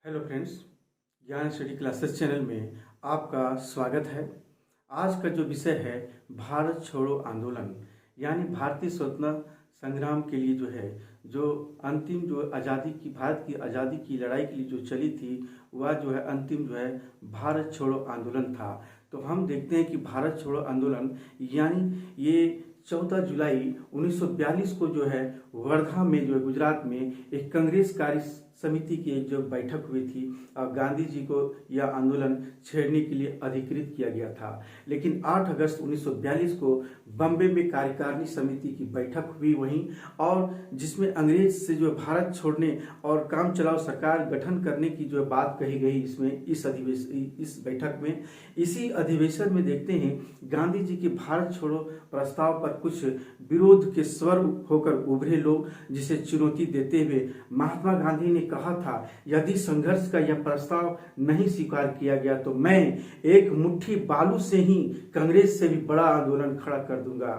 Hello friends, ज्ञान study classes channel में आपका स्वागत है। आज का जो विषय है भारत छोड़ो आंदोलन, यानी भारतीय स्वतंत्रता संग्राम के लिए जो अंतिम भारत की आज़ादी की लड़ाई के लिए जो चली थी, वह अंतिम भारत छोड़ो आंदोलन था। तो हम देखते हैं कि भारत छोड़ो आंदोलन यानी ये 14 जुलाई 1942 को वर्धा में गुजरात में एक कांग्रेस कार्य समिति की एक बैठक हुई थी और गांधी जी को यह आंदोलन छेड़ने के लिए अधिकृत किया गया था। लेकिन 8 अगस्त 1942 को बम्बे में कार्यकारिणी समिति की बैठक हुई वहीं, और जिसमें अंग्रेज से भारत छोड़ने और काम चलाओ सरकार गठन करने की बात कही गई। इस बैठक में, इसी अधिवेशन में देखते हैं गांधी जी के भारत छोड़ो प्रस्ताव पर कुछ विरोध के स्वर होकर उभरे लोग, जिसे चुनौती देते हुए महात्मा गांधी ने कहा था, यदि संघर्ष का यह प्रस्ताव नहीं स्वीकार किया गया तो मैं एक मुट्ठी बालू से ही कांग्रेस से भी बड़ा आंदोलन खड़ा कर दूंगा।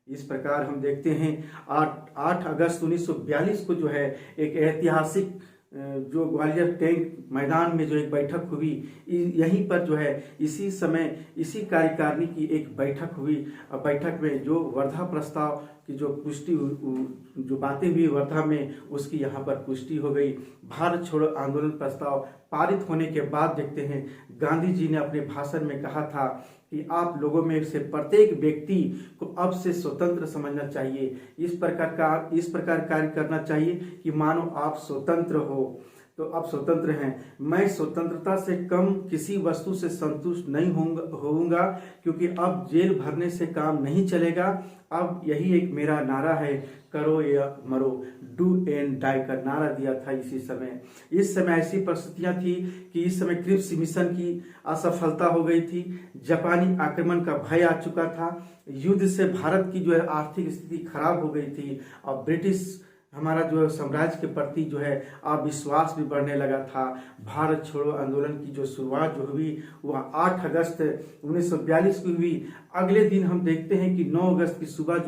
इस प्रकार हम देखते हैं 8 अगस्त 1942 को एक ऐतिहासिक ग्वालियर टैंक मैदान में एक बैठक हुई। यहीं पर इसी समय इसी कार्यकारिणी की एक बैठक हुई। बैठक में जो वर्धा प्रस्ताव की पुष्टि बातें हुई वर्धा में, उसकी यहाँ पर पुष्टि हो गई। भारत छोड़ो आंदोलन प्रस्ताव पारित होने के बाद देखते हैं गांधी जी ने अपने भाषण में कहा था कि आप लोगों में से प्रत्येक व्यक्ति को अब से स्वतंत्र समझना चाहिए। इस प्रकार कार्य करना चाहिए कि मानो आप स्वतंत्र हो, तो अब स्वतंत्र हैं। मैं स्वतंत्रता से कम किसी वस्तु से संतुष्ट नहीं होऊंगा, क्योंकि अब जेल भरने से काम नहीं चलेगा। अब यही एक मेरा नारा है, करो या मरो, डू एंड डाई का नारा दिया था इस समय ऐसी परिस्थितियां थी कि इस समय क्रिप्स मिशन की असफलता हो गई थी, जापानी आक्रमण का भय आ चुका था, युद्ध से भारत की आर्थिक स्थिति खराब हो गई थी, और ब्रिटिश हमारा साम्राज्य के प्रति अविश्वास भी बढ़ने लगा था। भारत छोड़ो आंदोलन की शुरुआत हुई वह 8 अगस्त 1942 को हुई। अगले दिन हम देखते हैं कि 9 अगस्त की सुबह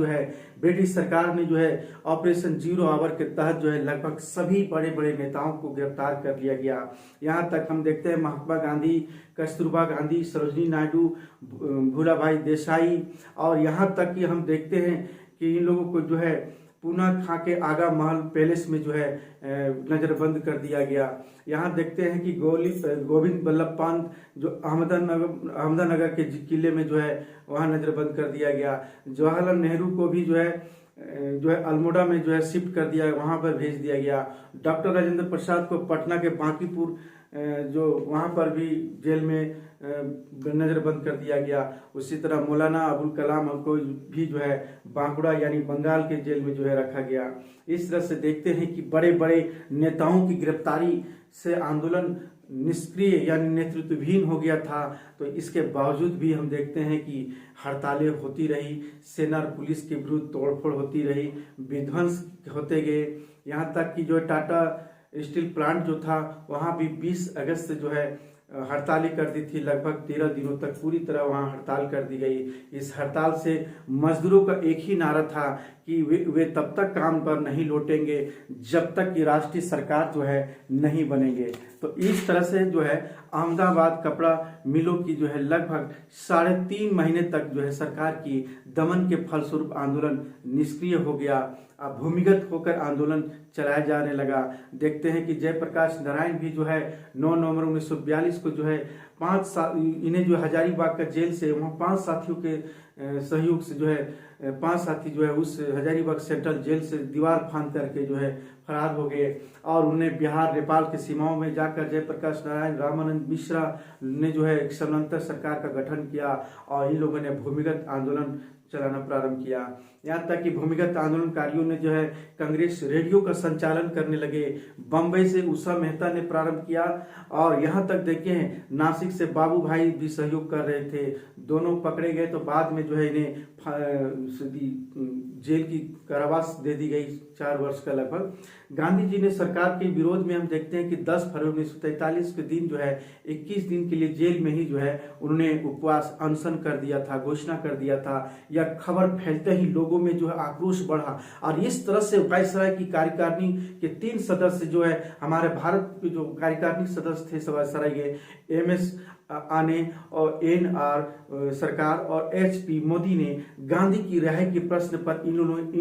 ब्रिटिश सरकार ने ऑपरेशन जीरो आवर के तहत लगभग सभी बड़े बड़े नेताओं को गिरफ्तार कर लिया गया। यहाँ तक हम देखते हैं महात्मा गांधी, कस्तूरबा गांधी, सरोजिनी नायडू, भूलाभाई देसाई, और यहाँ तक कि हम देखते हैं कि इन लोगों को पूना खा के आगा महल पैलेस में नजरबंद कर दिया गया। यहाँ देखते हैं कि गोविंद बल्लभ पंत अहमदनगर के किले में वहाँ नजरबंद कर दिया गया। जवाहरलाल नेहरू को भी अल्मोड़ा में शिफ्ट कर दिया, वहाँ पर भेज दिया गया। डॉक्टर राजेंद्र प्रसाद को पटना के बांकीपुर वहाँ पर भी जेल में नजरबंद कर दिया गया। उसी तरह मौलाना अबुल कलाम को भी बांकुड़ा यानी बंगाल के जेल में रखा गया। इस तरह से देखते हैं कि बड़े बड़े नेताओं की गिरफ्तारी से आंदोलन निष्क्रिय यानी नेतृत्वहीन हो गया था। तो इसके बावजूद भी हम देखते हैं कि हड़तालें होती रही, सेना और पुलिस के विरुद्ध तोड़फोड़ होती रही, विध्वंस होते गए। यहाँ तक कि टाटा स्टील प्लांट था, वहाँ भी 20 अगस्त हड़तालें कर दी थी। लगभग 13 दिनों तक पूरी तरह वहाँ हड़ताल कर दी गई। इस हड़ताल से मजदूरों का एक ही नारा था कि वे तब तक काम पर नहीं लौटेंगे जब तक कि राष्ट्रीय सरकार नहीं बनेंगे। तो इस तरह से अहमदाबाद कपड़ा मिलों की लगभग 3.5 महीने तक सरकार की दमन के फलस्वरूप आंदोलन निष्क्रिय हो गया। अब भूमिगत होकर आंदोलन चलाया जाने लगा। देखते हैं कि जयप्रकाश नारायण भी 9 नवंबर 1942 को 5 साल इन्हें हजारीबाग का जेल से वहाँ 5 साथियों के सहयोग से 5 साथी उस हजारीबाग सेंट्रल जेल से दीवार फांद करके फरार हो गए, और उन्हें बिहार नेपाल की सीमाओं में जाकर जयप्रकाश नारायण, रामानंद मिश्रा ने एक समानांतर सरकार का गठन किया, और इन लोगों ने भूमिगत आंदोलन चलाना प्रारंभ किया। यहाँ तक कि भूमिगत आंदोलनकारियों ने कांग्रेस रेडियो का संचालन करने लगे। बम्बई से उषा मेहता ने प्रारंभ किया, और यहाँ तक देखें नासिक से बाबू भाई भी सहयोग कर रहे थे। दोनों पकड़े गए तो बाद में इन्हें जेल की कारावास दे दी गई 4 वर्ष का लगभग। गांधी जी ने सरकार के विरोध में हम देखते हैं कि 10 फरवरी 1943 के दिन 21 दिन के लिए जेल में ही उन्होंने उपवास अनशन कर दिया था, घोषणा कर दिया था। यह खबर फैलते ही लोगों लोगों में जो है आक्रोश बढ़ा और इस तरह से वायसराय की कार्यकारिणी के 3 सदस्य जो है हमारे भारत के जो कार्यकारिणी सदस्य थे वायसराय के MS आने और NR सरकार और HP मोदी ने गांधी की रिहाई के प्रश्न पर इन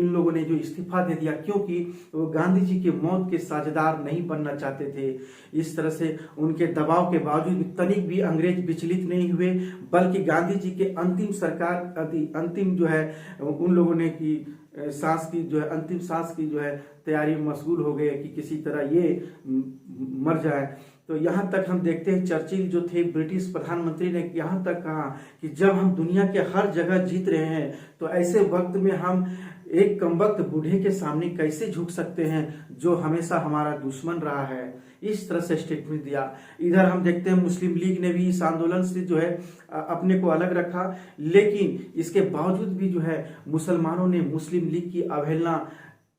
लोगों ने जो इस्तीफा दे दिया, क्योंकि वो गांधी जी के मौत के साझेदार नहीं बनना चाहते थे। इस तरह से उनके दबाव के बावजूद तनिक भी अंग्रेज विचलित नहीं हुए, बल्कि गांधी जी के अंतिम जो है उन लोगों ने की सांस की जो है अंतिम सांस की जो है तैयारी में मशगूल हो गए कि किसी तरह ये मर जाए। तो यहाँ तक हम देखते हैं चर्चिल जो थे ब्रिटिश प्रधानमंत्री ने यहाँ तक कहा कि जब हम दुनिया के हर जगह जीत रहे हैं तो ऐसे वक्त में हम एक कमबख्त बूढ़े के सामने कैसे झुक सकते हैं जो हमेशा हमारा दुश्मन रहा है। इस तरह से स्टेटमेंट दिया। इधर हम देखते हैं मुस्लिम लीग ने भी इस आंदोलन से जो है अपने को अलग रखा, लेकिन इसके बावजूद भी जो है मुसलमानों ने मुस्लिम लीग की अवहेलना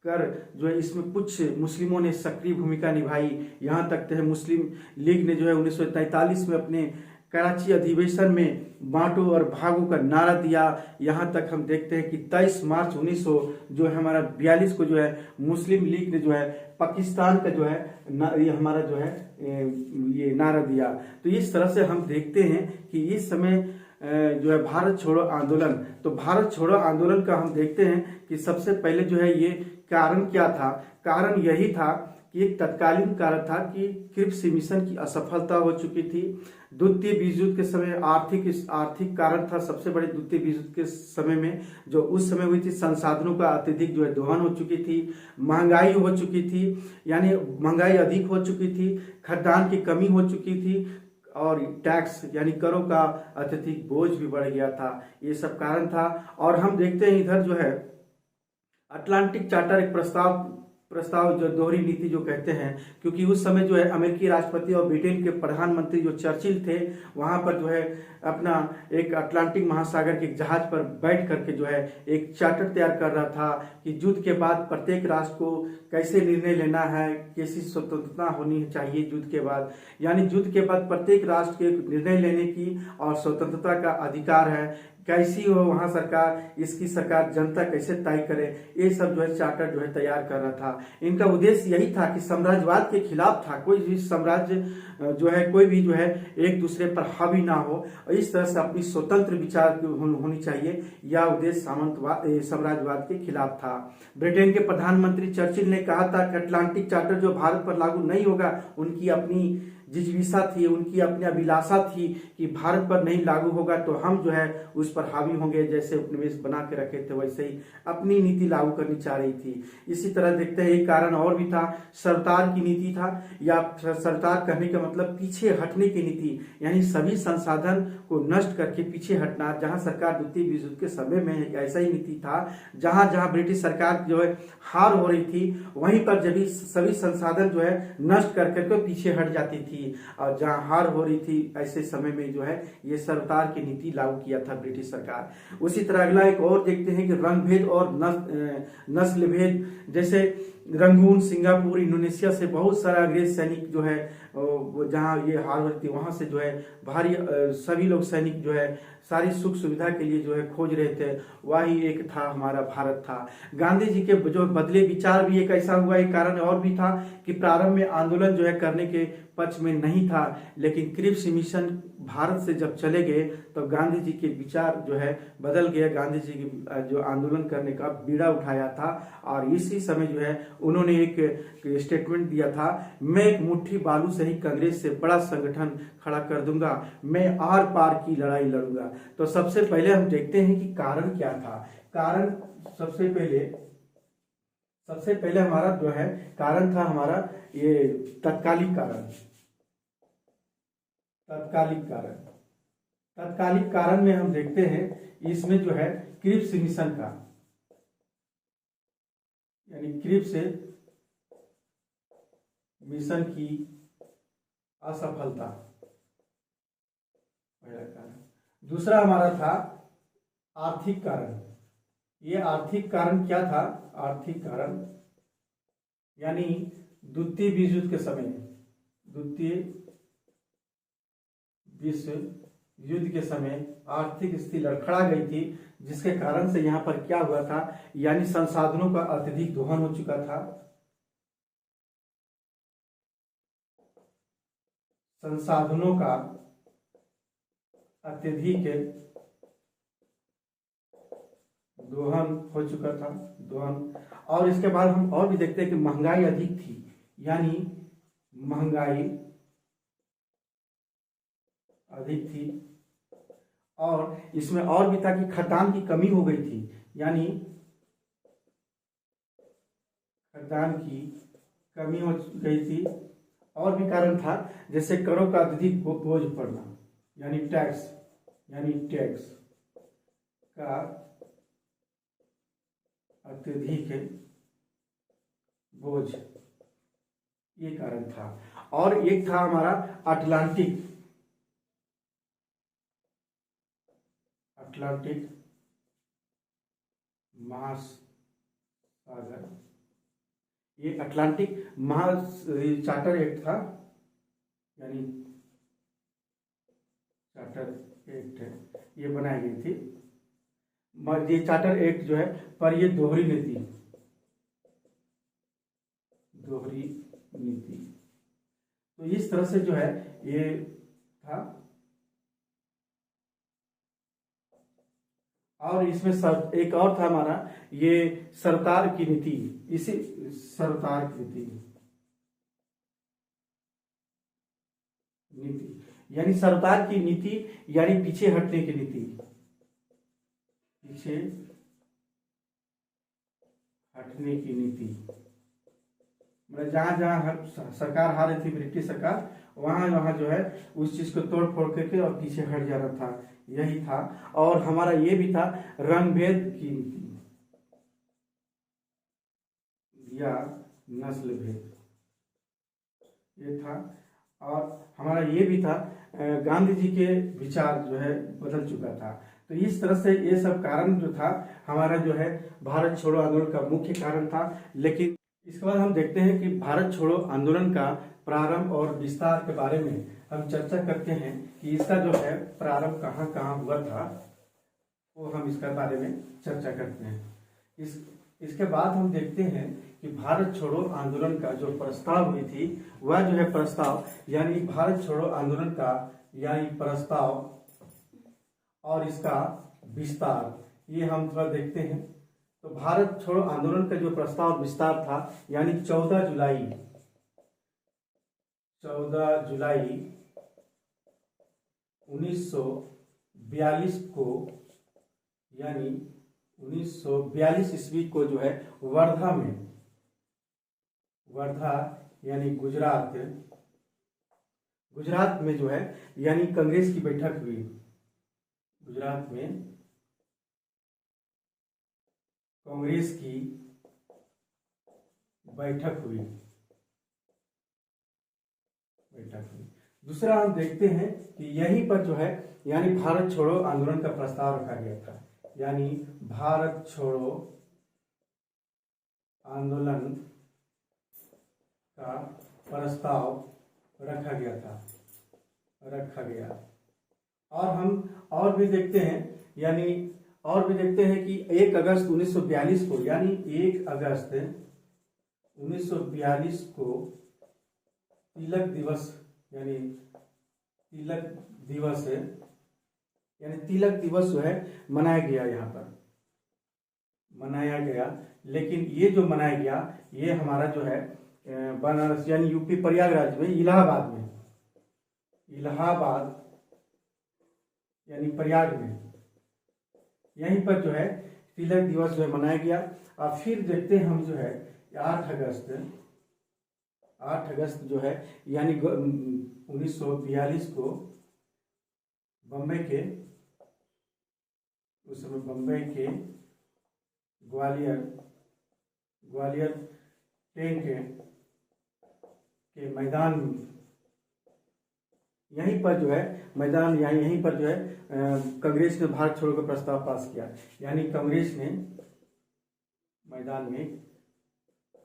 कर जो है इसमें कुछ मुस्लिमों ने सक्रिय भूमिका निभाई। यहाँ तक है मुस्लिम लीग ने जो है 1943 में अपने कराची अधिवेशन में बांटो और भागो का नारा दिया। यहाँ तक हम देखते हैं कि 23 मार्च 1900 जो है हमारा 42 को जो है मुस्लिम लीग ने जो है पाकिस्तान का जो है ये हमारा जो है ये नारा दिया। तो इस तरह से हम देखते हैं कि इस समय जो है भारत छोड़ो आंदोलन, तो भारत छोड़ो आंदोलन का हम देखते हैं कि सबसे पहले जो है ये कारण क्या था। कारण यही था कि एक तत्कालीन कारण था कि क्रिप्स मिशन की असफलता हो चुकी थी। द्वितीय विश्व युद्ध के समय आर्थिक कारण था सबसे बड़े द्वितीय विश्व युद्ध के समय में जो उस समय हुई थी। संसाधनों का अत्यधिक जो है दोहन हो चुकी थी, महंगाई हो चुकी थी, यानी महंगाई अधिक हो चुकी थी, खाद्यान्न की कमी हो चुकी थी और टैक्स यानी करों का अत्यधिक बोझ भी बढ़ गया था। ये सब कारण था। और हम देखते हैं इधर जो है अटलांटिक चार्टर एक प्रस्ताव जो दोहरी नीति जो कहते हैं, क्योंकि उस समय जो है अमेरिकी राष्ट्रपति और ब्रिटेन के प्रधानमंत्री जो चर्चिल थे वहां पर जो है अपना एक अटलांटिक महासागर के जहाज पर बैठ करके जो है एक चार्टर तैयार कर रहा था कि युद्ध के बाद प्रत्येक राष्ट्र को कैसे निर्णय लेना है, कैसी स्वतंत्रता होनी चाहिए युद्ध के बाद, यानी युद्ध के बाद प्रत्येक राष्ट्र के निर्णय लेने की और स्वतंत्रता का अधिकार है, कैसी हो वहां सरकार, इसकी सरकार जनता कैसे तय करे, ये सब जो है चार्टर जो है तैयार कर रहा था। इनका उद्देश्य यही था कि साम्राज्यवाद के खिलाफ था, कोई भी साम्राज्य जो है कोई भी जो है एक दूसरे पर हावी ना हो, इस तरह से अपनी स्वतंत्र विचार होनी चाहिए। यह उद्देश्य साम्राज्यवाद के खिलाफ था। ब्रिटेन के प्रधानमंत्री चर्चिल ने कहा था कि अटलांटिक चार्टर जो भारत पर लागू नहीं होगा, उनकी अपनी जिज्ञासा थी, उनकी अपनी अभिलाषा थी कि भारत पर नहीं लागू होगा तो हम जो है उस पर हावी होंगे, जैसे उपनिवेश बना के रखे थे वैसे ही अपनी नीति लागू करनी चाह रही थी। इसी तरह देखते हैं एक कारण और भी था, सरदार की नीति था, या सरदार कहने का मतलब पीछे हटने की नीति, यानी सभी संसाधन को नष्ट करके पीछे हटना। जहां सरकार द्वितीय विश्व युद्ध के समय में ऐसा ही नीति था, जहां जहां ब्रिटिश सरकार जो है हार हो रही थी वहीं पर जब सभी संसाधन जो है नष्ट कर करके पीछे हट जाती थी, और जहां हार हो रही थी ऐसे समय में जो है ये सरदार की नीति लागू किया था ब्रिटिश सरकार। उसी तरह अगला एक और देखते हैं कि रंग भेद और नस्ल भेद, जैसे रंगून, सिंगापुर, इंडोनेशिया से बहुत सारा अंग्रेज सैनिक जो है जहां ये हार हो रही थी वहां से जो है भारी सभी लोग सैनिक जो है सारी सुख सुविधा के लिए जो है खोज रहे थे, वही एक था हमारा भारत था। गांधी जी के जो बदले विचार भी एक ऐसा हुआ, एक कारण और भी था कि प्रारंभ में आंदोलन जो है करने के पक्ष में नहीं था, लेकिन क्रिप्स मिशन भारत से जब चले गए तो गांधी जी के विचार जो है बदल गए। गांधी जी की जो आंदोलन करने का बीड़ा उठाया था और इसी समय जो है उन्होंने एक स्टेटमेंट दिया था, मैं एक मुट्ठी बालू से ही कांग्रेस से बड़ा संगठन खड़ा कर दूंगा, मैं आर पार की लड़ाई लड़ूंगा। तो सबसे पहले हम देखते हैं कि कारण क्या था। कारण सबसे पहले हमारा जो है कारण था हमारा ये तत्कालिक कारण में हम देखते हैं इसमें जो है क्रिप्स मिशन का, यानी क्रिप्स मिशन की असफलता पहला कारण। दूसरा हमारा था आर्थिक कारण। ये आर्थिक कारण क्या था? आर्थिक कारण यानी द्वितीय विश्व युद्ध के समय, द्वितीय विश्व युद्ध के समय आर्थिक स्थिति लड़खड़ा गई थी, जिसके कारण से यहाँ पर क्या हुआ था, यानी संसाधनों का अत्यधिक दोहन हो चुका था। संसाधनों का अत्यधिक दोहन हो चुका था, दोहन। और इसके बाद हम और भी देखते हैं कि महंगाई अधिक थी, यानी महंगाई अधिक थी। और इसमें और भी था कि खदान की कमी हो गई थी, यानी खदान की कमी हो गई थी। और भी कारण था, जैसे करों का अत्यधिक बोझ पड़ना, यानी टैक्स का अत्यधिक बोझ, ये कारण था। और एक था हमारा अटलांटिक महासागर, ये अटलांटिक महा चार्टर एक्ट था, यानी चार्टर एक्ट है, ये बनाई गई थी। ये चार्टर एक्ट जो है पर ये दोहरी नीति, तो इस तरह से जो है ये था। और इसमें एक और था हमारा ये सरकार की नीति, इसी सरकार की नीति, यानी सरकार की नीति, यानी पीछे हटने की नीति, पीछे हटने की नीति। मतलब जहां जहां सरकार हार रही थी, ब्रिटिश सरकार, वहां वहां जो है उस चीज को तोड़ फोड़ करके और पीछे हट जाना था, यही था। और हमारा ये भी था रंगभेद की नीति या नस्ल भेद, ये था। और हमारा ये भी था गांधी जी के विचार जो है बदल चुका था। तो इस तरह से ये सब कारण जो था हमारा जो है भारत छोड़ो आंदोलन का मुख्य कारण था। लेकिन इसके बाद हम देखते हैं कि भारत छोड़ो आंदोलन का प्रारंभ और विस्तार के बारे में हम चर्चा करते हैं कि इसका जो है प्रारंभ कहाँ कहाँ हुआ था, वो हम इसके बारे में चर्चा करते हैं। इसके बाद हम देखते हैं कि भारत छोड़ो आंदोलन का जो प्रस्ताव हुई थी, वह जो है प्रस्ताव, यानी भारत छोड़ो आंदोलन का यानी प्रस्ताव और इसका विस्तार, ये हम थोड़ा देखते हैं। तो भारत छोड़ो आंदोलन का जो प्रस्ताव विस्तार था, यानी 14 जुलाई 1942 को, यानी 1942 ईस्वी को जो है वर्धा यानी गुजरात में जो है, यानी कांग्रेस की बैठक हुई। गुजरात में कांग्रेस की बैठक हुई। दूसरा हम देखते हैं कि यहीं पर जो है, यानी भारत छोड़ो आंदोलन का प्रस्ताव रखा गया था, यानी भारत छोड़ो आंदोलन का प्रस्ताव रखा गया। और हम और भी देखते हैं, यानी और भी देखते हैं कि 1 अगस्त 1942 को, यानी 1 अगस्त 1942 को तिलक दिवस, यानी तिलक दिवस जो है मनाया गया, यहाँ पर मनाया गया। लेकिन ये जो मनाया गया, ये हमारा जो है बनारस यानी यूपी प्रयागराज में, इलाहाबाद यानी प्रयाग में, यहीं पर जो है तिलक दिवस जो है मनाया गया। और फिर देखते हैं हम जो है 8 अगस्त जो है, यानी 1942 को बम्बई के, उस समय बम्बई के ग्वालियर टैंक के मैदान, यहीं पर जो है यहीं पर जो है कांग्रेस ने भारत छोड़ो का प्रस्ताव पास किया। यानी कांग्रेस ने मैदान में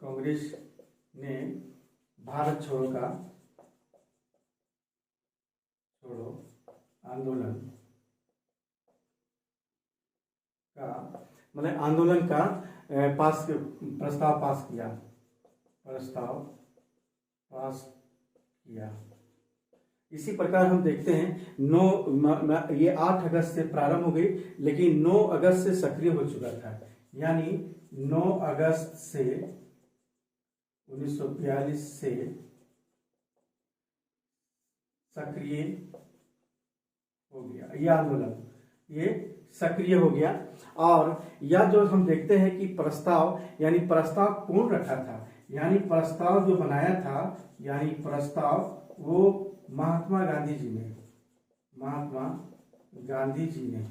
कांग्रेस ने भारत छोड़ो आंदोलन का मतलब आंदोलन का प्रस्ताव पास किया। इसी प्रकार हम देखते हैं ये 8 अगस्त से प्रारंभ हो गई, लेकिन 9 अगस्त से सक्रिय हो चुका था। यानी 9 अगस्त से 1942 से सक्रिय हो गया ये आंदोलन, ये सक्रिय हो गया। और यह जो हम देखते हैं कि प्रस्ताव यानी प्रस्ताव कौन रखा था, यानी प्रस्ताव जो बनाया था, यानी प्रस्ताव वो महात्मा गांधी जी ने।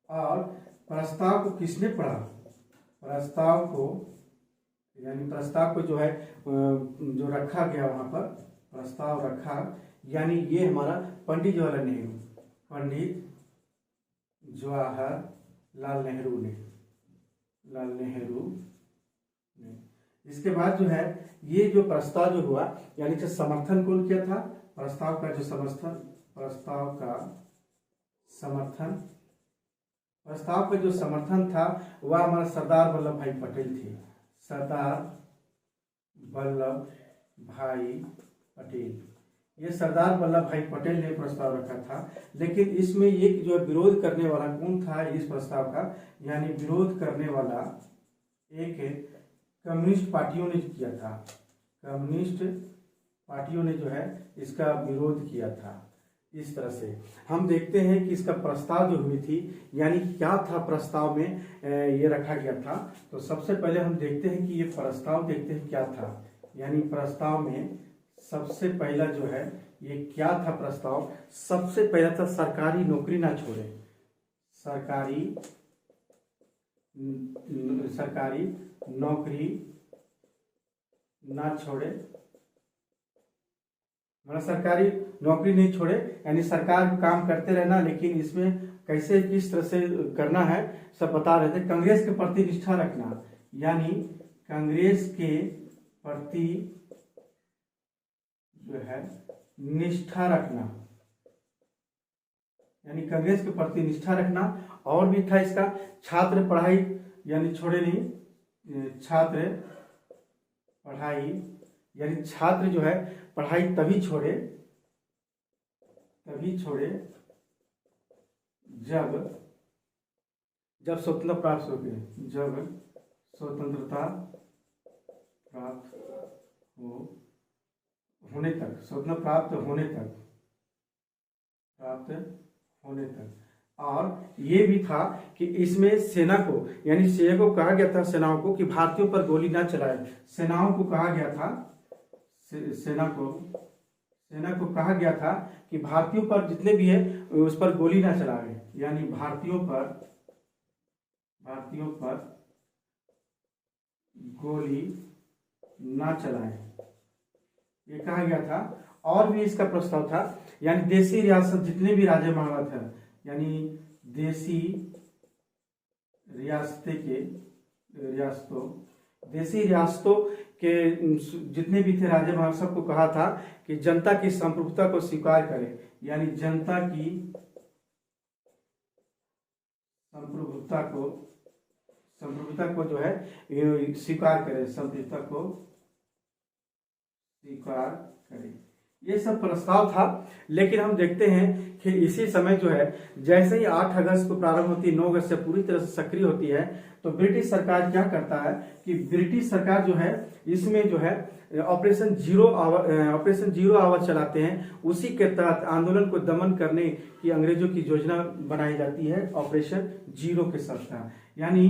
और प्रस्ताव को किसने पढ़ा? प्रस्ताव को जो है जो रखा गया वहां पर प्रस्ताव रखा, यानी ये हमारा पंडित जवाहरलाल नेहरू ने। इसके बाद जो है ये जो प्रस्ताव जो हुआ, यानी कि समर्थन कौन किया था? प्रस्ताव का जो समर्थन था वह हमारा सरदार वल्लभ भाई पटेल थे। ये सरदार वल्लभ भाई पटेल ने प्रस्ताव रखा था। लेकिन इसमें एक जो विरोध करने वाला कौन था इस प्रस्ताव का, यानी विरोध करने वाला एक कम्युनिस्ट पार्टियों ने किया था। कम्युनिस्ट पार्टियों ने जो है इसका विरोध किया था। इस तरह से हम देखते हैं कि इसका प्रस्ताव जो हुई थी, यानी क्या था प्रस्ताव में ये रखा गया था। तो सबसे पहले हम देखते हैं कि ये प्रस्ताव देखते हैं क्या था। यानी प्रस्ताव में सबसे पहला जो है ये क्या था प्रस्ताव? सबसे पहला था सरकारी नौकरी ना छोड़े। सरकारी नौकरी ना छोड़े, मतलब सरकारी नौकरी नहीं छोड़े, यानी सरकार का काम करते रहना, लेकिन इसमें कैसे किस तरह से करना है सब बता रहे थे। कांग्रेस के प्रति निष्ठा रखना, यानी कांग्रेस के प्रति जो है निष्ठा रखना, यानी कांग्रेस के प्रति निष्ठा रखना। और भी था इसका छात्र पढ़ाई यानी छोड़े नहीं, छात्र पढ़ाई यानी छात्र जो है पढ़ाई तभी छोड़े जब स्वतंत्रता प्राप्त हो गई, जब स्वतंत्रता प्राप्त होने तक, स्वतंत्रता प्राप्त होने तक। और ये भी था कि इसमें सेना को, यानी सेना को कहा गया था, सेनाओं को कि भारतीयों पर गोली ना चलाए। सेनाओं को कहा गया था, सेना को कहा गया था कि भारतीयों पर जितने भी है उस पर गोली ना चलाए, यानी भारतीयों पर गोली ना चलाए, ये कहा गया था। और भी इसका प्रस्ताव था, यानी देसी रियासत जितने भी राजे महाराजा थे, यानी देसी रियासतों के जितने भी थे राजे महाराजा, सबको कहा था कि जनता की संप्रभुता को स्वीकार करें, यानी जनता की संप्रभुता को जो है स्वीकार करें, संप्रभुता को स्वीकार करें। ये सब प्रस्ताव था। लेकिन हम देखते हैं कि इसी समय जो है जैसे ही 8 अगस्त को प्रारंभ होती है, 9 अगस्त से पूरी तरह से सक्रिय होती है, तो ब्रिटिश सरकार क्या करता है कि ब्रिटिश सरकार जो है इसमें जो है ऑपरेशन जीरो आवर चलाते हैं। उसी के तहत आंदोलन को दमन करने की अंग्रेजों की योजना बनाई जाती है, ऑपरेशन जीरो के साथ, यानी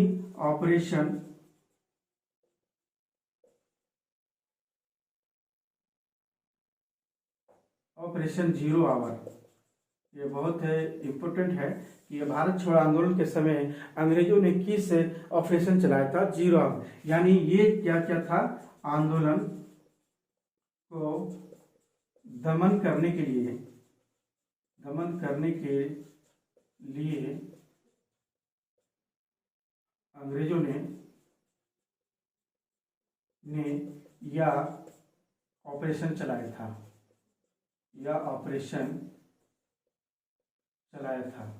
ऑपरेशन जीरो आवर। ये बहुत इम्पोर्टेंट है कि ये भारत छोड़ो आंदोलन के समय अंग्रेजों ने किस ऑपरेशन चलाया था? Zero hour. यानी ये क्या क्या था? आंदोलन को दमन करने के लिए अंग्रेजों ने यह ऑपरेशन चलाया था, यह ऑपरेशन चलाया था।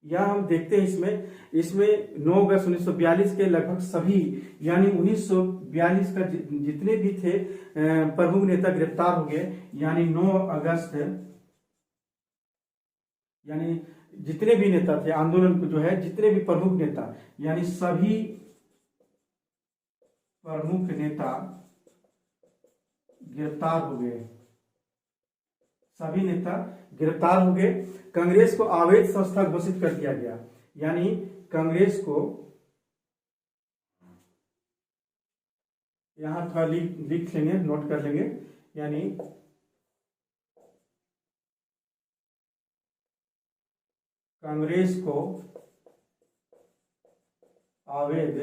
यह हम देखते हैं इसमें इसमें 9 अगस्त 1942 के लगभग सभी यानी 1942 का जितने भी थे प्रमुख नेता गिरफ्तार हो गए। यानी 9 अगस्त यानी जितने भी नेता थे आंदोलन को जो है, जितने भी प्रमुख नेता यानी सभी प्रमुख नेता गिरफ्तार हो गए। सभी नेता गिरफ्तार हो गए। कांग्रेस को अवैध संस्था घोषित कर दिया गया। यानी कांग्रेस को, यहां थोड़ा लिख लेंगे, नोट कर लेंगे, यानी कांग्रेस को अवैध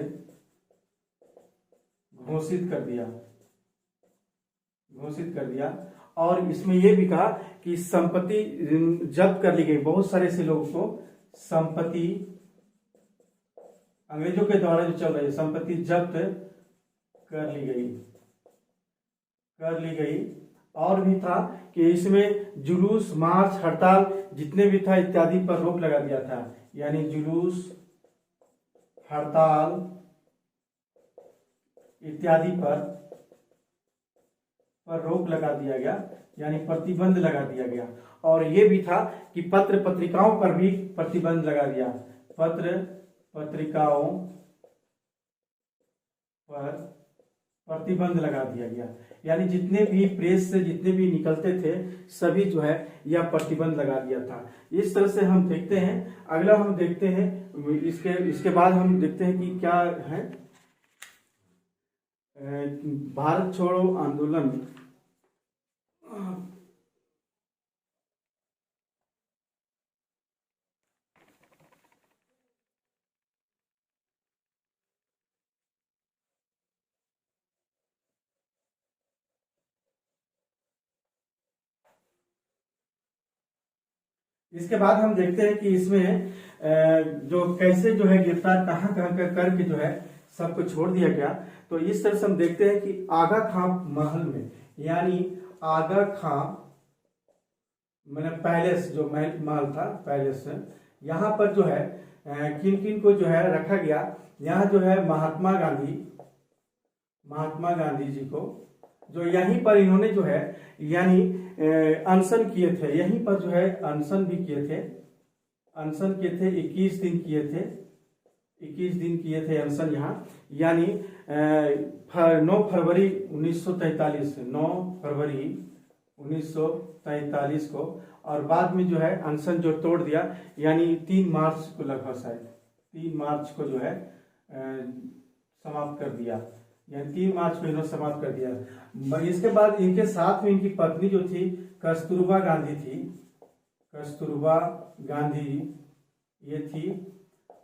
घोषित कर दिया। और इसमें यह भी कहा कि संपत्ति जब्त कर ली गई। बहुत सारे ऐसे लोगों को संपत्ति अंग्रेजों के द्वारा जो चल रही है संपत्ति जब्त कर ली गई। और भी था कि इसमें जुलूस, मार्च, हड़ताल जितने भी था इत्यादि पर रोक लगा दिया था। यानी जुलूस, हड़ताल इत्यादि पर रोक लगा दिया गया, यानी प्रतिबंध लगा दिया गया। और यह भी था कि पत्र पत्रिकाओं पर भी प्रतिबंध लगा दिया। पत्र पत्रिकाओं पर प्रतिबंध लगा दिया गया। यानी जितने भी प्रेस से जितने भी निकलते थे सभी जो है यह प्रतिबंध लगा दिया था। इस तरह से हम देखते हैं। अगला हम देखते हैं इसके बाद हम देखते हैं कि क्या है भारत छोड़ो आंदोलन। इसके बाद हम देखते हैं कि इसमें जो कैसे जो है गिरफ्तार कहाँ कहाँ करके जो है सबको छोड़ दिया गया। तो इस तरह से हम देखते हैं कि आगा खां महल में, यानी आगा खां मैंने पैलेस, जो महल था पैलेस, यहाँ पर जो है किन किन को जो है रखा गया। यहाँ जो है महात्मा गांधी जी को, जो यहीं पर इन्होंने जो है यानी अनशन किए थे। यहीं पर जो है अनशन भी किए थे। 21 दिन किए थे अनशन यहाँ। यानी 9 फरवरी 1943 को, और बाद में जो है अनशन जो तोड़ दिया, यानी 3 मार्च को लगभग शायद 3 मार्च को जो है समाप्त कर दिया। यानी 3 मार्च को इन्होंने समाप्त कर दिया। इसके बाद इनके साथ में इनकी पत्नी जो थी कस्तूरबा गांधी ये थी।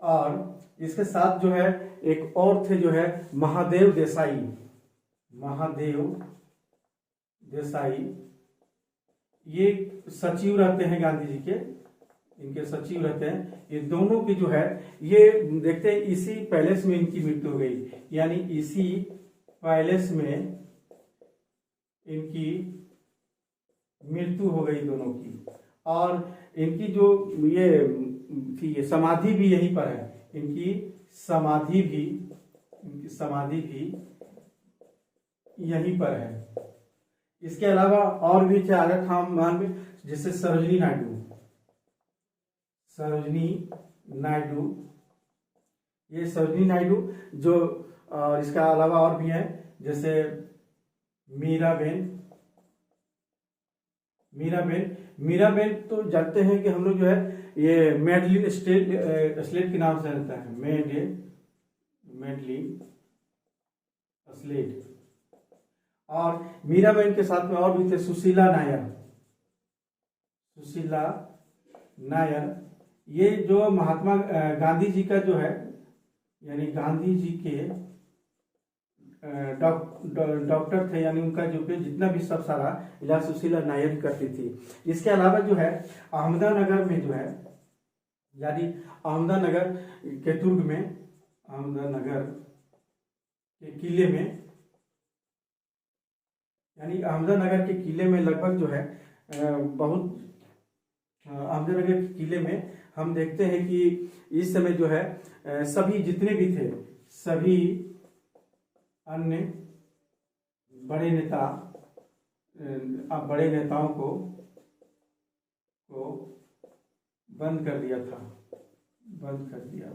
और इसके साथ जो है एक और थे जो है महादेव देसाई। ये सचिव रहते हैं गांधी जी के, इनके सचिव रहते हैं। ये दोनों की जो है ये देखते हैं इसी पैलेस में इनकी मृत्यु हो गई। यानी इसी पैलेस में इनकी मृत्यु हो गई दोनों की। और इनकी जो ये थी ये समाधि भी यहीं पर है। इनकी समाधि भी यहीं पर है। इसके अलावा और भी थे आगा खां महल में, जैसे सरोजनी नायडू जो, और इसका अलावा और भी है जैसे मीराबेन तो जानते हैं कि हम लोग जो है ये मेडलिन स्लेट के नाम से जानता है। Madeleine Slade. और मीराबेन के साथ में और भी थे सुशीला नायर। ये जो महात्मा गांधी जी का जो है, यानी गांधी जी के डॉक्टर थे, यानी उनका जो जितना भी सब सारा इलाज सुशीला नायर करती थी। इसके अलावा जो है अहमदानगर में जो है, यानी अहमदानगर के दुर्ग में, अहमदानगर के किले में, यानी अहमदानगर के किले में लगभग जो है बहुत अहमदनगर के किले में हम देखते हैं कि इस समय जो है सभी जितने भी थे, सभी अन्य बड़े नेता बड़े नेताओं को बंद कर दिया था, बंद कर दिया।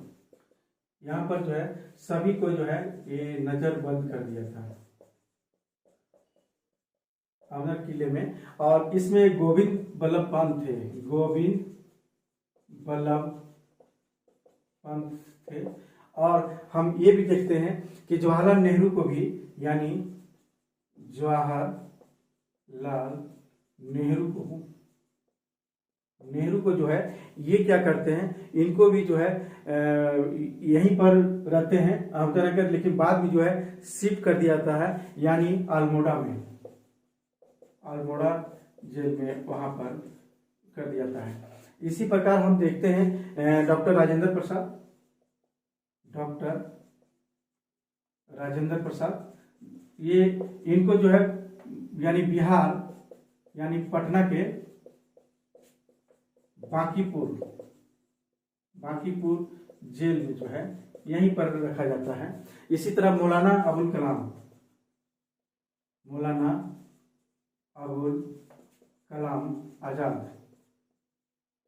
यहाँ पर जो है सभी को जो है ये नजर बंद कर दिया था अहमदनगर किले में। और इसमें गोविंद बल्लभ पंत थे, गोविंद बल्लभ पंत थे। और हम ये भी देखते हैं कि जवाहरलाल नेहरू को भी, यानी जवाहरलाल नेहरू को जो है ये क्या करते हैं, इनको भी जो है यहीं पर रहते हैं अहमदनगर, लेकिन बाद में जो है शिफ्ट कर दिया जाता है, यानी अल्मोड़ा में, अल्मोड़ा जेल में वहां पर कर दिया जाता है। इसी प्रकार हम देखते हैं डॉक्टर राजेंद्र प्रसाद, ये इनको जो है यानी बिहार यानी पटना के बांकीपुर जेल में जो है यहीं पर रखा जाता है। इसी तरह मौलाना अबुल कलाम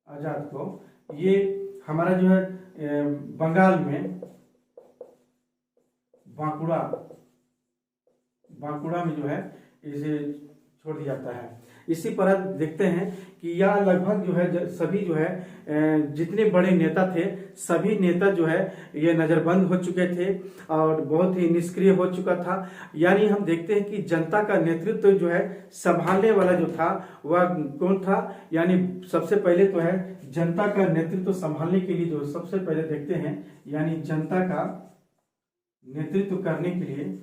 आजाद को, ये हमारा जो है बंगाल में बांकुड़ा में जो है इसे छोड़ दिया जाता है। इसी पर देखते हैं कि यह लगभग जो है सभी जो है जितने बड़े नेता थे, सभी नेता जो है ये नजरबंद हो चुके थे और बहुत ही निष्क्रिय हो चुका था। यानी हम देखते हैं कि जनता का नेतृत्व जो है संभालने वाला जो था वह कौन था, यानी सबसे पहले तो है जनता का नेतृत्व संभालने के लिए जो सबसे पहले देखते हैं, यानी जनता का नेतृत्व करने के लिए,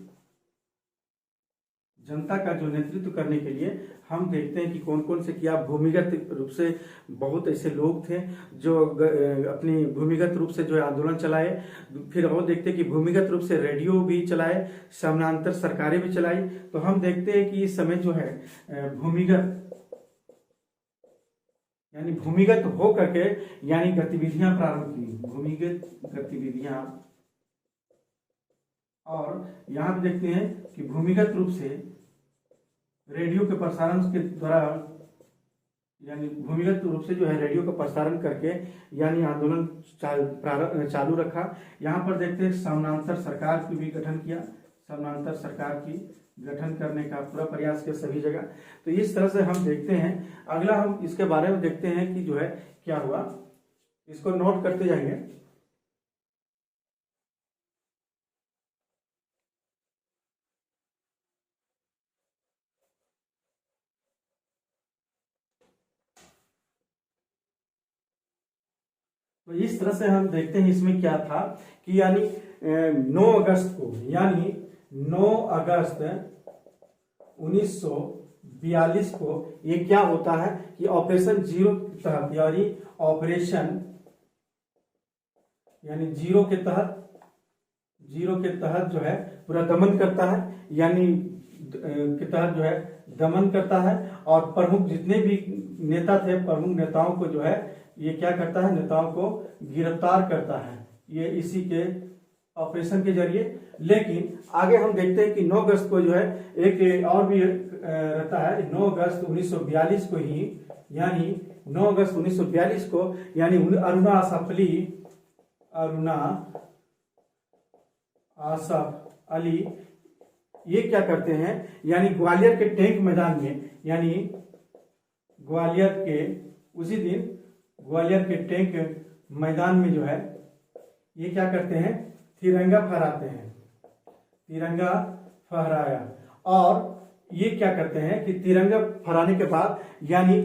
जनता का जो नेतृत्व करने के लिए हम देखते हैं कि कौन कौन से किया। भूमिगत रूप से बहुत ऐसे लोग थे जो अपनी भूमिगत रूप से जो है आंदोलन चलाए। फिर और देखते हैं कि भूमिगत रूप से रेडियो भी चलाए, समानांतर सरकारें भी चलाई। तो हम देखते हैं कि इस समय जो है भूमिगत हो करके यानी गतिविधियां प्रारंभ की, भूमिगत गतिविधियां। और यहाँ पे देखते हैं कि भूमिगत रूप से रेडियो के प्रसारण के द्वारा, यानी भूमिगत रूप से जो है रेडियो का प्रसारण करके यानी आंदोलन चालू रखा। यहाँ पर देखते हैं समानांतर सरकार की भी गठन किया, समानांतर सरकार की गठन करने का पूरा प्रयास किया सभी जगह। तो इस तरह से हम देखते हैं। अगला हम इसके बारे में देखते हैं कि जो है क्या हुआ, इसको नोट करते जाएंगे। तो इस तरह से हम देखते हैं इसमें क्या था कि यानी 9 अगस्त को, यानी 9 अगस्त 1942 को ये क्या होता है कि ऑपरेशन जीरो के तहत, यानी ऑपरेशन जीरो के तहत जो है पूरा दमन करता है, यानी के तहत जो है दमन करता है। और प्रमुख जितने भी नेता थे, प्रमुख नेताओं को जो है ये क्या करता है, नेताओं को गिरफ्तार करता है, ये इसी के ऑपरेशन के जरिए। लेकिन आगे हम देखते हैं कि 9 अगस्त को जो है एक और भी रहता है, 9 अगस्त 1942 को ही, यानी 9 अगस्त 1942 को यानी अरुणा आसफ अली ये क्या करते हैं, यानी ग्वालियर के टैंक मैदान में, यानी ग्वालियर के उसी दिन ग्वालियर के टैंक मैदान में जो है ये क्या करते हैं, तिरंगा फहराते हैं, तिरंगा फहराया। और ये क्या करते हैं कि तिरंगा फहराने के बाद यानी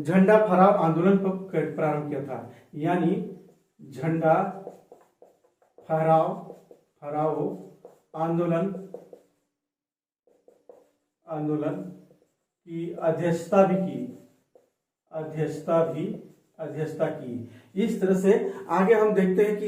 झंडा फहराओ आंदोलन प्रारंभ किया था, यानी झंडा फहराओ आंदोलन की अध्यक्षता की। इस तरह से आगे हम देखते हैं कि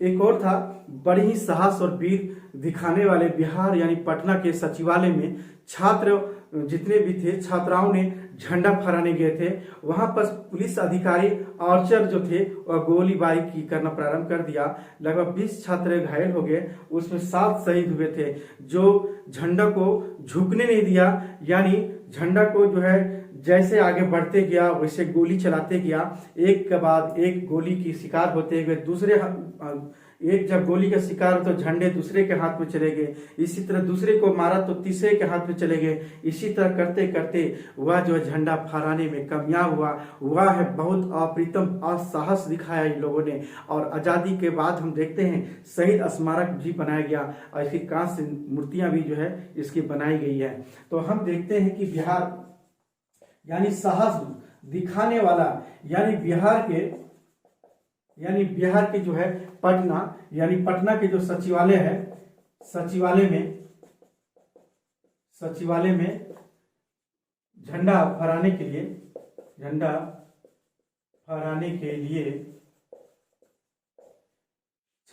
एक और था, बड़ी ही साहस और वीर दिखाने वाले बिहार यानी पटना के सचिवालय में छात्र जितने भी थे छात्राओं ने झंडा फहराने गए थे, वहां पर पुलिस अधिकारी आर्चर जो थे वह गोलीबारी करना प्रारंभ कर दिया। लगभग 20 छात्र घायल हो गए, उसमें 7 शहीद हुए थे। जो झंडा को झुकने नहीं दिया, यानी झंडा को जो है जैसे आगे बढ़ते गया वैसे गोली चलाते गया, एक के बाद एक गोली की शिकार होते हुए दूसरे एक जब गोली का शिकार तो झंडे दूसरे के हाथ में चले गए, इसी तरह दूसरे को मारा तो तीसरे के हाथ में चले गए। इसी तरह करते करते वह जो झंडा फहराने में कामयाब हुआ है। बहुत अप्रितम साहस दिखाया इन लोगों ने। और आजादी के बाद हम देखते हैं शहीद स्मारक भी बनाया गया और इसकी कांस्य मूर्तियां भी जो है इसकी बनाई गई है। तो हम देखते हैं कि बिहार यानी साहस दिखाने वाला, यानी बिहार के जो है पटना, यानी पटना के जो सचिवालय है, सचिवालय में झंडा फहराने के लिए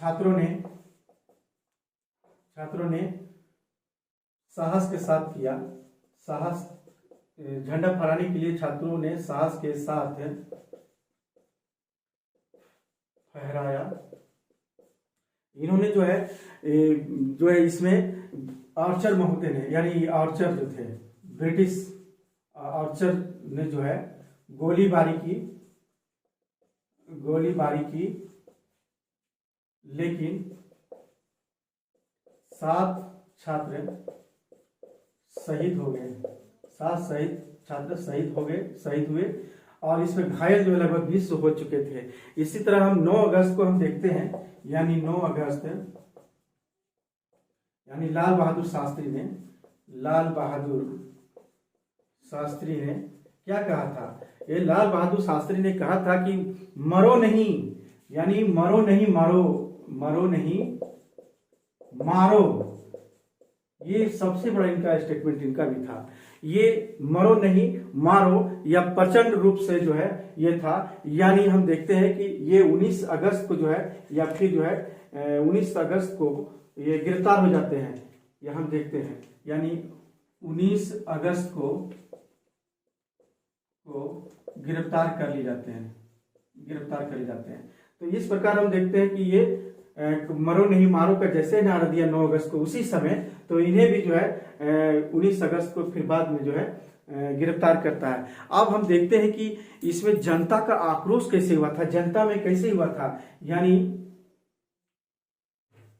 छात्रों ने साहस के साथ किया। झंडा फहराने के लिए छात्रों ने साहस के साथ फहराया। इन्होंने जो है इसमें आर्चर महोदय ने, यानी आर्चर जो थे ब्रिटिश आर्चर ने जो है गोलीबारी की, लेकिन 7 छात्र शहीद हो गए। 7 छात्र शहीद हुए और इसमें घायल जो लगभग 20 हो चुके थे। इसी तरह हम 9 अगस्त को हम देखते हैं, यानी 9 अगस्त यानी लाल बहादुर शास्त्री ने क्या कहा था? ये लाल बहादुर शास्त्री ने कहा था कि मरो नहीं, यानी मरो नहीं मारो। ये सबसे बड़ा इनका स्टेटमेंट इनका भी था। ये मरो नहीं मारो या प्रचंड रूप से जो है ये था। यानी हम देखते हैं कि ये 19 अगस्त को जो है, या फिर जो है 19 अगस्त को ये गिरफ्तार हो जाते हैं। यह हम देखते हैं, यानी 19 अगस्त को गिरफ्तार कर लिए जाते हैं। तो इस प्रकार हम देखते हैं कि ये मरो नहीं मारो का जैसे नारा दिया 9 अगस्त को, उसी समय तो इन्हें भी जो है 19 अगस्त को फिर बाद में जो है गिरफ्तार करता है। अब हम देखते हैं कि इसमें जनता का आक्रोश कैसे हुआ था, जनता में कैसे हुआ था, यानी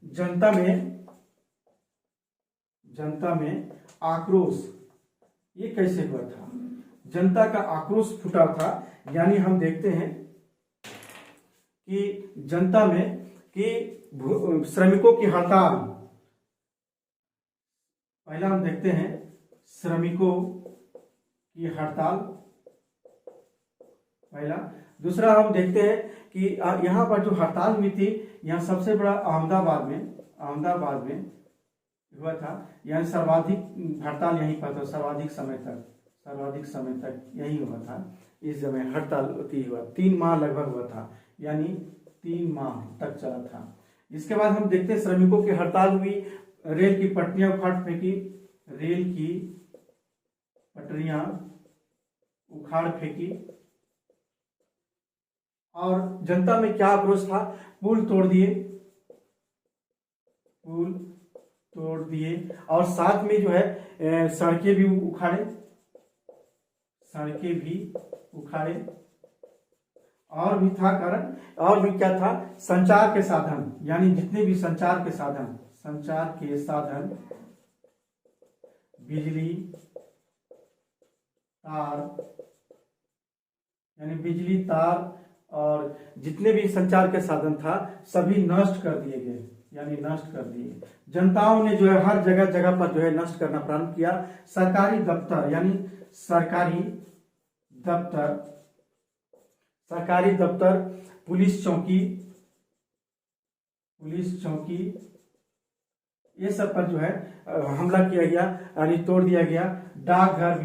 जनता में आक्रोश ये कैसे हुआ था? जनता का आक्रोश फूटा था। यानी हम देखते हैं कि जनता में कि श्रमिकों की हड़ताल, पहला हम देखते हैं श्रमिकों की हड़ताल पहला। दूसरा हम देखते हैं कि यहाँ पर जो हड़ताल हुई थी, यहाँ सबसे बड़ा अहमदाबाद में हुआ था। यानी सर्वाधिक हड़ताल यहीं पर था, सर्वाधिक समय तक यही हुआ था। इस समय हड़ताल होती हुआ 3 माह लगभग हुआ था, यानी 3 माह तक चला था। इसके बाद हम देखते हैं श्रमिकों की हड़ताल हुई, रेल की पटरियां उखाड़ फेंकी और जनता में क्या आक्रोश था? पुल तोड़ दिए और साथ में जो है सड़कें भी उखाड़े और भी था कारण, और भी क्या था? संचार के साधन, यानी जितने भी संचार के साधन बिजली तार और जितने भी संचार के साधन था सभी नष्ट कर दिए। जनताओं ने जो है हर जगह पर जो है नष्ट करना प्रारंभ किया। सरकारी दफ्तर, पुलिस चौकी ये सब पर जो है हमला किया गया, यानी तोड़ दिया गया। डाकघर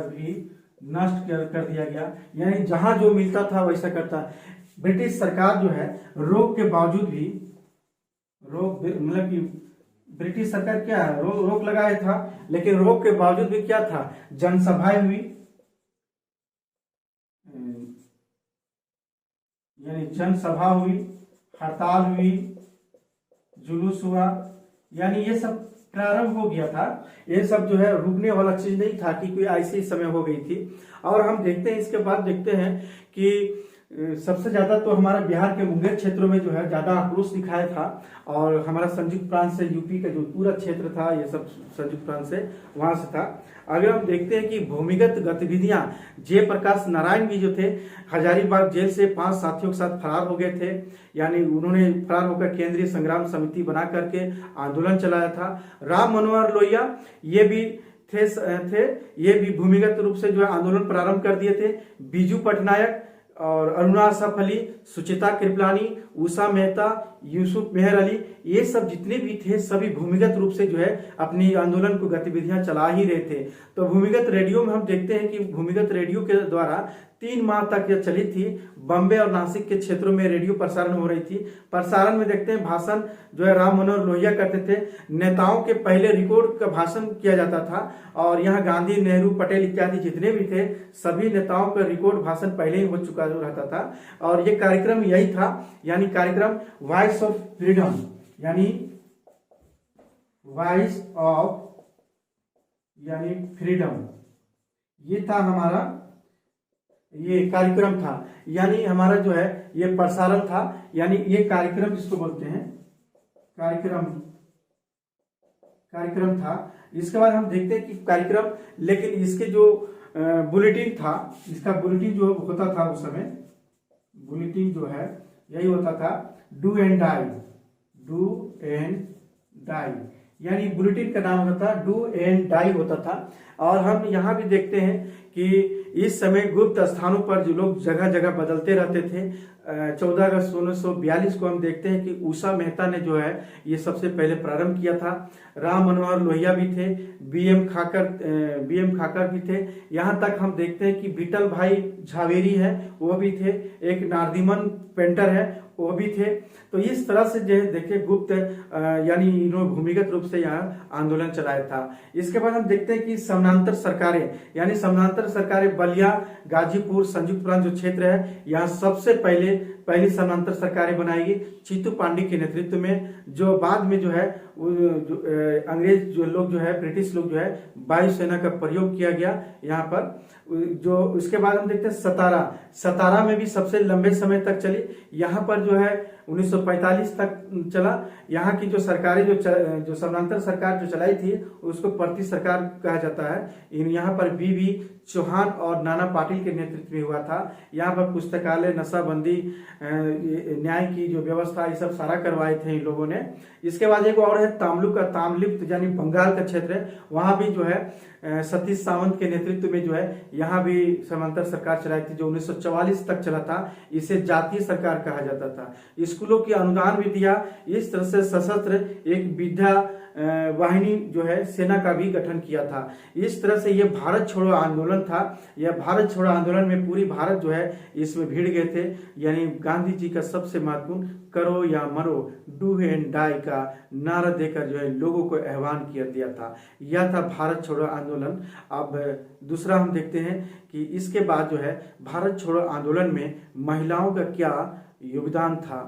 भी नष्ट कर दिया गया। यानी जहां जो मिलता था वैसा करता। ब्रिटिश सरकार जो है रोक के बावजूद भी मतलब कि ब्रिटिश सरकार क्या है रोक लगाया था, लेकिन रोक के बावजूद भी क्या था, जनसभाएं हुई, यानी जनसभा हुई, हड़ताल हुई, जुलूस हुआ, यानी ये सब प्रारंभ हो गया था। ये सब जो है रुकने वाला चीज नहीं था कि कोई ऐसी समय हो गई थी। और हम देखते हैं इसके बाद देखते हैं कि सबसे ज्यादा तो हमारा बिहार के मुंगेर क्षेत्रों में जो है ज्यादा आक्रोश दिखाया था, और हमारा संयुक्त प्रांत से यूपी का जो पूरा क्षेत्र था ये सब संयुक्त प्रांत से वहां से था। अगर हम देखते हैं कि भूमिगत गतिविधियां, जयप्रकाश नारायण भी जो थे हजारीबाग जेल से 5 साथियों के साथ फरार हो गए थे, यानी उन्होंने फरार होकर केंद्रीय संग्राम समिति बना करके आंदोलन चलाया था। राम मनोहर लोहिया ये भी थे ये भी भूमिगत रूप से जो है आंदोलन प्रारंभ कर दिए थे। बीजू पटनायक और अरुणा असफ अली, सुचिता कृपलानी, उषा मेहता, यूसुफ मेहर अली, ये सब जितने भी थे सभी भूमिगत रूप से जो है अपनी आंदोलन को गतिविधियां चला ही रहे थे। तो भूमिगत रेडियो में हम देखते हैं कि भूमिगत रेडियो के द्वारा 3 माह तक यह चली थी। बम्बे और नासिक के क्षेत्रों में रेडियो प्रसारण हो रही थी। प्रसारण में देखते हैं भाषण जो है राम मनोहर लोहिया करते थे। नेताओं के पहले रिकॉर्ड का भाषण किया जाता था, और यहाँ गांधी, नेहरू, पटेल इत्यादि जितने भी थे सभी नेताओं का रिकॉर्ड भाषण पहले ही हो चुका रहता था। और ये कार्यक्रम यही था, यानी कार्यक्रम वॉइस ऑफ फ्रीडम, यानी वॉइस ऑफ यानी फ्रीडम, ये था हमारा ये कार्यक्रम था, यानी हमारा जो है ये प्रसारण था, यानी ये कार्यक्रम जिसको बोलते हैं कार्यक्रम था। इसके बाद हम देखते हैं कि कार्यक्रम, लेकिन इसके जो बुलेटिन था, इसका बुलेटिन जो होता था उस समय, बुलेटिन जो है यही होता था डू एंड डाई, यानी बुलेटिन का नाम होता था डू एंड डाई होता था। और हम यहाँ भी देखते हैं कि इस समय गुप्त स्थानों पर जो लोग जगह जगह बदलते रहते थे। 14 अगस्त 1942 को हम देखते हैं कि उषा मेहता ने जो है ये सबसे पहले प्रारंभ किया था। राम मनोहर लोहिया भी थे, बीएम खाकर भी थे। यहाँ तक हम देखते हैं कि बीटल भाई झावेरी है वो भी थे, एक नारदीमन पेंटर है वो भी थे। तो इस तरह से जो है देखिए गुप्त यानी इन्होंने भूमिगत रूप से यहाँ आंदोलन चलाया था। इसके बाद हम देखते हैं कि समानांतर सरकारें, यानी समानांतर सरकारें बलिया, गाजीपुर, संयुक्त प्रांत जो क्षेत्र है यहाँ सबसे पहली समानांतर सरकारें बनाई गई चीतू पांडे के नेतृत्व में, जो बाद में जो है अंग्रेज जो लोग जो है ब्रिटिश लोग जो है वायुसेना का प्रयोग किया गया यहाँ पर। जो उसके बाद हम देखते हैं सतारा में भी सबसे लंबे समय तक चली। यहाँ पर जो है 1945 तक चला। यहाँ की जो सरकारें जो समानांतर सरकार जो चलाई थी उसको प्रति सरकार कहा जाता है। यहाँ पर बी चौहान और नाना पाटिल के नेतृत्व में हुआ था। यहाँ पर पुस्तकालय, नशाबंदी, न्याय की जो व्यवस्था ये सब सारा करवाए थे इन लोगों ने। इसके बाद एक और है ताम्रलिप्त यानी बंगाल का क्षेत्र है, वहां भी जो है सतीश सावंत के नेतृत्व में जो है यहाँ भी समांतर सरकार चलाई थी जो 1944 तक चला था। इसे जातीय सरकार कहा जाता था। स्कूलों की अनुदान भी दिया। इस तरह से सशस्त्र एक विद्या वाहिनी जो है सेना का भी गठन किया था। इस तरह से ये भारत छोड़ो आंदोलन था। यह भारत छोड़ो आंदोलन में पूरी भारत जो है इसमें भिड़ गए थे, यानी गांधी जी का सबसे महत्वपूर्ण करो या मरो, डू एंड डाई का नारा देकर जो है लोगों को आह्वान किया दिया था। यह था भारत छोड़ो आंदोलन। अब दूसरा हम देखते हैं कि इसके बाद जो है भारत छोड़ो आंदोलन में महिलाओं का क्या योगदान था।